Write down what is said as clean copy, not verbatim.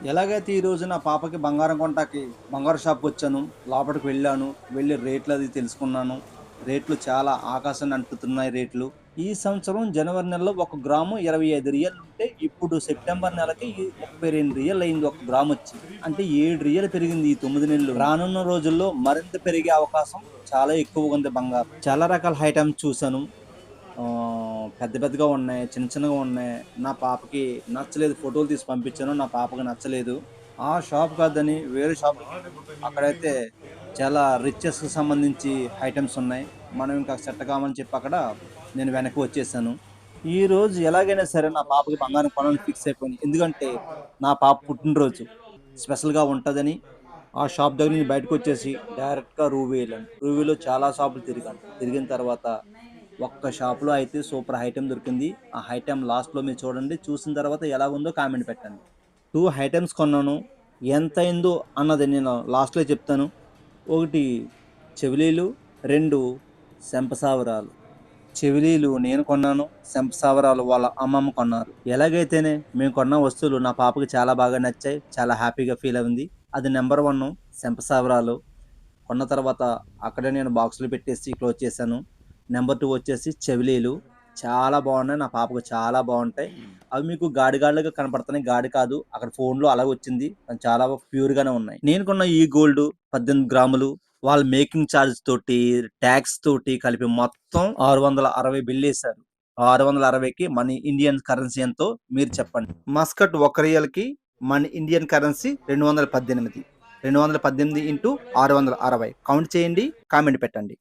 ఎలాగైతే ఈరోజు నా పాపకి బంగారం కొంటాకి బంగారు షాప్‌కొచ్చాను. లోపటికి వెళ్ళాను. వెళ్లి రేట్లది తెలుసుకున్నాను. రేట్లు చాలా ఆకాశాన్ని అంటుతున్నాయి రేట్లు. ఈ సంవత్సరం జనవరి నెలలో ఒక గ్రాము రూ. 25 ఉంటే ఇప్పుడు సెప్టెంబర్ నెలకి రూ. 32 అయింది ఒక గ్రామొచ్చి. అంటే రూ. 7 పెరిగింది ఈ 9 నెలల్లో. రానున్న రోజుల్లో మరింత పెరిగే అవకాశం చాలా ఎక్కువగుంది బంగారం. చాలా రకాల ఐటెమ్స్ చూసాను. పెద్ద పెద్దగా ఉన్నాయి. చిన్న చిన్నగా ఉన్నాయి. నా పాపకి నచ్చలేదు. ఫోటోలు తీసి పంపించాను. నా పాపకి నచ్చలేదు. ఆ షాప్ కాదని వేరే షాప్‌కెళ్ళాము. అక్కడైతే చాలా రిచెస్‌కి సంబంధించి ఐటెమ్స్ ఉన్నాయి. మనం ఇంకా సెట్ కామని చెప్పి అక్కడ నేను వెనక్కి వచ్చేసాను. ఈరోజు ఎలాగైనా సరే నా పాపకి బంగారం కొనాలని ఫిక్స్ అయిపోయాను. ఎందుకంటే నా పాప పుట్టినరోజు స్పెషల్‌గా ఉంటదని ఆ షాప్ దగ్గర నుంచి బయటకొచ్చేసి డైరెక్ట్‌గా రూబీ ఎళ్ళాను. రూబీలో చాలా షాపులు తిరిగాను. తిరిగిన తర్వాత ఒక్క షాప్‌లో అయితే సూపర్ ఐటెమ్ దొరికింది. ఆ ఐటెమ్ లాస్ట్‌లో మీరు చూడండి. చూసిన తర్వాత ఎలాగుందో కామెంట్ పెట్టండి. 2 ఐటెమ్స్ కొన్నాను. ఎంతయిందో అన్నది నేను లాస్ట్‌లో చెప్తాను. ఒకటి చెవిలీలు, 2 చెంపసావరాలు. చెవిలీలు నేను కొన్నాను. చెంపసావరాలు వాళ్ళ అమ్మమ్మ కొన్నారు. ఎలాగైతేనే మేము కొన్న వస్తువులు నా పాపకి చాలా బాగా నచ్చాయి. చాలా హ్యాపీగా ఫీల్ అయింది. అది నంబర్ 1 చెంపసావరాలు. కొన్న తర్వాత అక్కడే నేను బాక్స్‌లో పెట్టేసి క్లోజ్ చేశాను. నంబర్ 2 వచ్చేసి చెవిలీలు. చాలా బాగున్నాయి. నా పాపకు చాలా బావుంటాయి. అవి మీకు గాడి గాడిలాగా కనపడుతున్నాయి. గాడి కాదు. అక్కడ ఫోన్‌లో అలాగొచ్చింది. చాలా ప్యూర్‌గానే ఉన్నాయి. నేను కొన్న ఈ గోల్డ్ 18 గ్రాములు వాళ్ళ మేకింగ్ చార్జ్ తోటి, టాక్స్ తోటి కలిపి మొత్తం 660 బిల్లేశారు. 660కి మన ఇండియన్ కరెన్సీ ఎంతో మీరు చెప్పండి. మస్కట్ ఒక రియల్‌కి మన ఇండియన్ కరెన్సీ 218. 218 ఇంటూ 660 కౌంట్ చేయండి. కామెంట్ పెట్టండి.